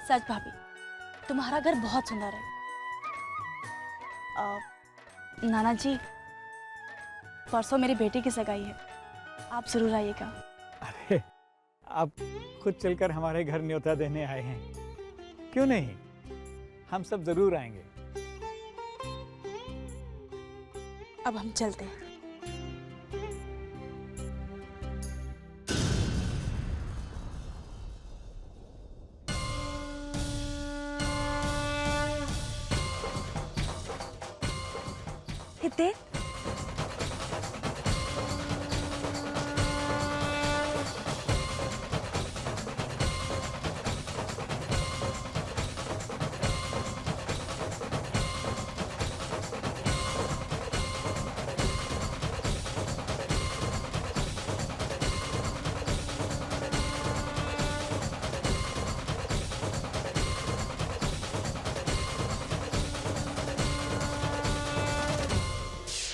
सच भाभी, तुम्हारा घर बहुत सुंदर है। नाना जी, परसों मेरी बेटी की सगाई है, आप जरूर आइएगा। अरे, आप खुद चलकर हमारे घर न्योता देने आए हैं, क्यों नहीं, हम सब जरूर आएंगे। अब हम चलते हैं। हितेन,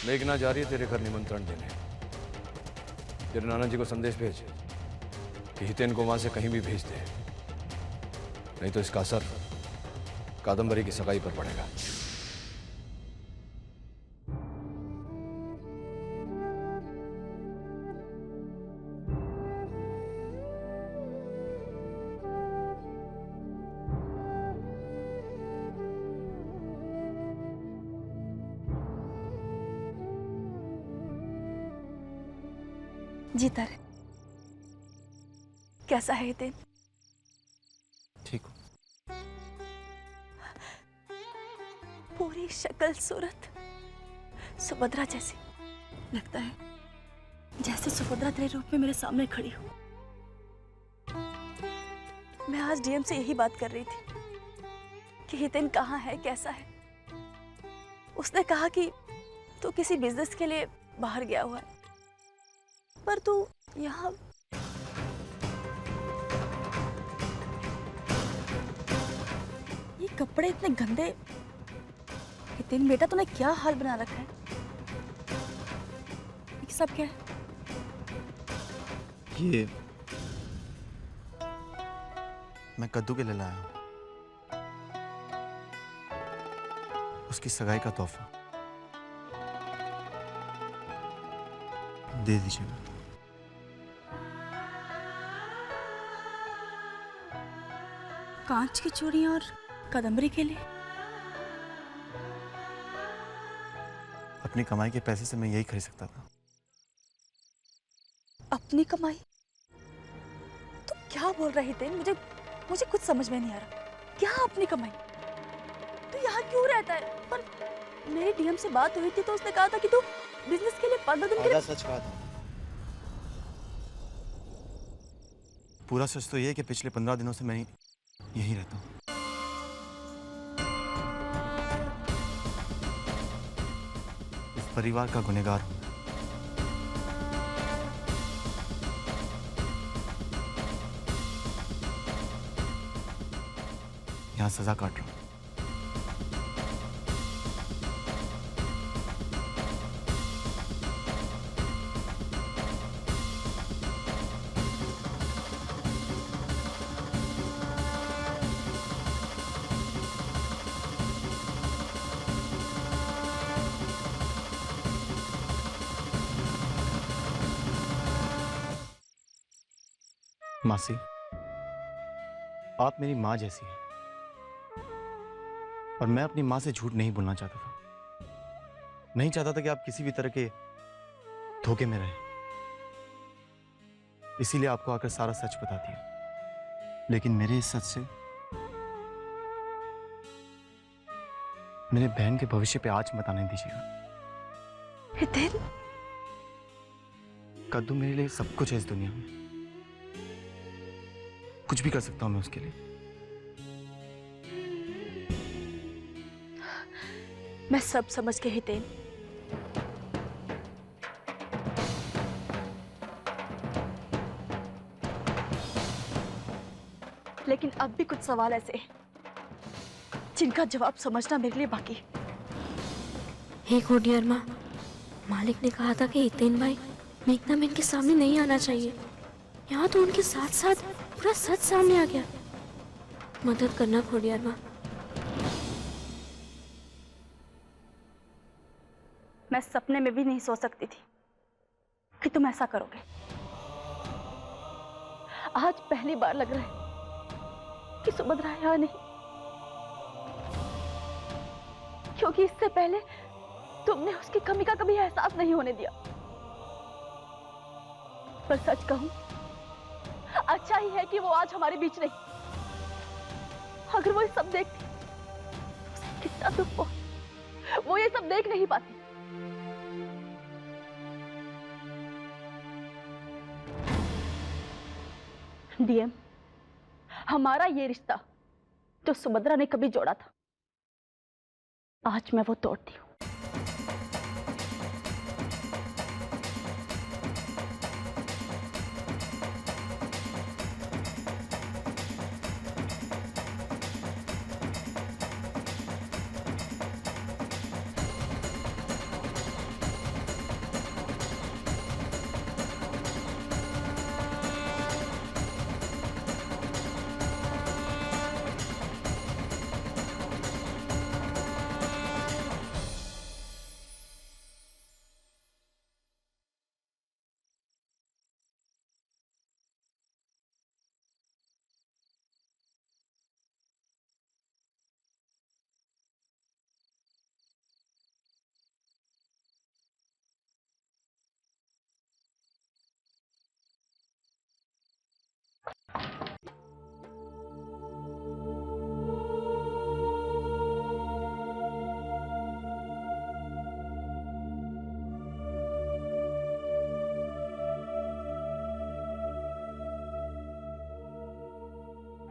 मेघना जा रही है तेरे घर निमंत्रण देने। तेरे नाना जी को संदेश भेज कि हितेन को वहां से कहीं भी भेज दे, नहीं तो इसका असर कादम्बरी की सगाई पर पड़ेगा। जीता रहे। कैसा है हितेन? ठीक हूँ। पूरी शक्ल सूरत सुभद्रा जैसी। लगता है जैसे सुभद्रा तेरे रूप में मेरे सामने खड़ी हो। मैं आज डीएम से यही बात कर रही थी कि हितेन कहाँ है, कैसा है। उसने कहा कि तू किसी बिजनेस के लिए बाहर गया हुआ है, पर तू यहाँ ये कपड़े इतने गंदे। हितेन बेटा, तूने क्या हाल बना रखा है? ये सब क्या है? ये मैं कद्दू के लिए लाया हूँ, उसकी सगाई का तोहफा। दे दीजिएगा। कांच की चूड़ियां और कादम्बरी के लिए? अपनी कमाई के पैसे से मैं यही खरीद सकता था। अपनी कमाई? तू क्या बोल रही थी? मुझे कुछ समझ में नहीं आ रहा। क्या अपनी कमाई? तू यहाँ क्यों रहता है? पर मेरी डीएम से बात हुई थी तो उसने कहा था कि तू बिजनेस के लिए 15 दिन के लिए। सच कहा था। पूरा सच तो ये है कि पिछले 15 दिनों से मैं यहीं रहता हूँ। इस परिवार का गुनहगार हूँ। यहाँ सजा काट रहा हूँ। मासी, आप मेरी माँ जैसी हैं और मैं अपनी माँ से झूठ नहीं बोलना चाहता था। नहीं चाहता था कि आप किसी भी तरह के धोखे में रहें, इसीलिए आपको आकर सारा सच बता दिया। लेकिन मेरे इस सच से मेरे बहन के भविष्य पे आंच मत आने दीजिएगा। हितेन, कद्दू मेरे लिए सब कुछ है इस दुनिया में। कुछ भी कर सकता हूं मैं उसके लिए। मैं सब समझ के हितेन, लेकिन अब भी कुछ सवाल ऐसे हैं जिनका जवाब समझना मेरे लिए बाकी है। हे खोडियार माँ, मालिक ने कहा था कि हितेन भाई मेघना बहन के सामने नहीं आना चाहिए। यहाँ तो उनके साथ साथ पूरा सच सामने आ गया। मदद करना खोडियार माँ। मैं सपने में भी नहीं सोच सकती थी कि तुम ऐसा करोगे। आज पहली बार लग रहा है कि सुभद्रा यहाँ नहीं, क्योंकि इससे पहले तुमने उसकी कमी का कभी एहसास नहीं होने दिया। पर सच कहूं, अच्छा ही है कि वो आज हमारे बीच नहीं। अगर वो ये सब देखती तो उसे कितना दुख हो। वो ये सब देख नहीं पाती। डीएम, हमारा ये रिश्ता जो सुभद्रा ने कभी जोड़ा था, आज मैं वो तोड़ती हूँ।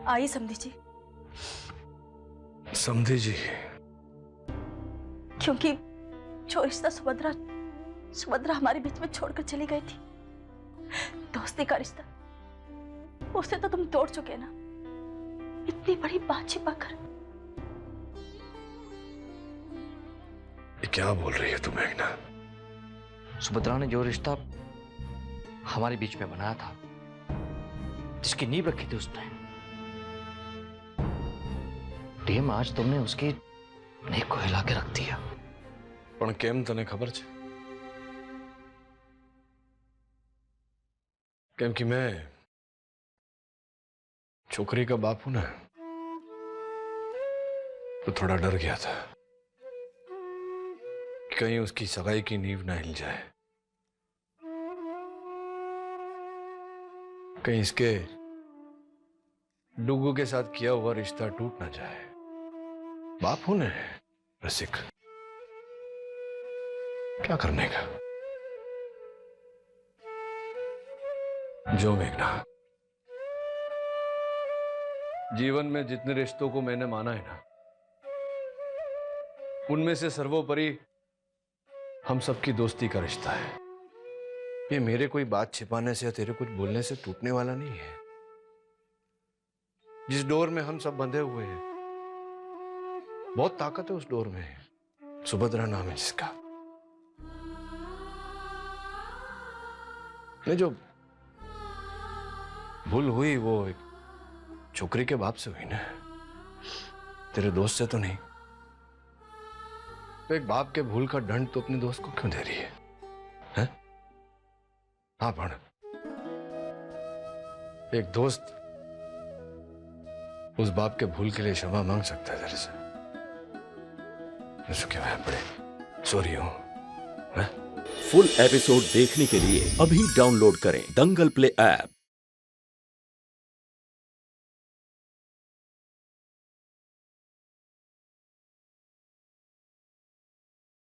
आइए समधी जी। समधी जी? क्योंकि जो रिश्ता सुभद्रा हमारे बीच में छोड़कर चली गई थी, दोस्ती का रिश्ता, उसे तो तुम तोड़ चुके ना, इतनी बड़ी बात छिपाकर। ये क्या बोल रही है तुम मेघना? सुभद्रा ने जो रिश्ता हमारे बीच में बनाया था, जिसकी नींव रखी थी उसने, टीम आज तुमने उसकी नींव को हिला के रख दिया। पण केम तने खबर छे? केम कि मैं छोकरी का बाप हूं ना, तो थोड़ा डर गया था कि कहीं उसकी सगाई की नींव ना हिल जाए, कहीं इसके डुगू के साथ किया हुआ रिश्ता टूट ना जाए। बाप हूं ना रसिक, क्या करने का। जो मेघना, जीवन में जितने रिश्तों को मैंने माना है ना, उनमें से सर्वोपरि हम सबकी दोस्ती का रिश्ता है। ये मेरे कोई बात छिपाने से या तेरे कुछ बोलने से टूटने वाला नहीं है। जिस डोर में हम सब बंधे हुए हैं, बहुत ताकत है उस डोर में। सुभद्रा नाम है जिसका। नहीं, जो भूल हुई वो एक छोकरी के बाप से हुई ना, तेरे दोस्त से तो नहीं। तो एक बाप के भूल का दंड तो अपने दोस्त को क्यों दे रही है, हैं? हाँ पण एक दोस्त उस बाप के भूल के लिए क्षमा मांग सकता है तेरे से। मुझे क्या पड़े, सॉरी हूं। फुल एपिसोड देखने के लिए अभी डाउनलोड करें दंगल प्ले ऐप।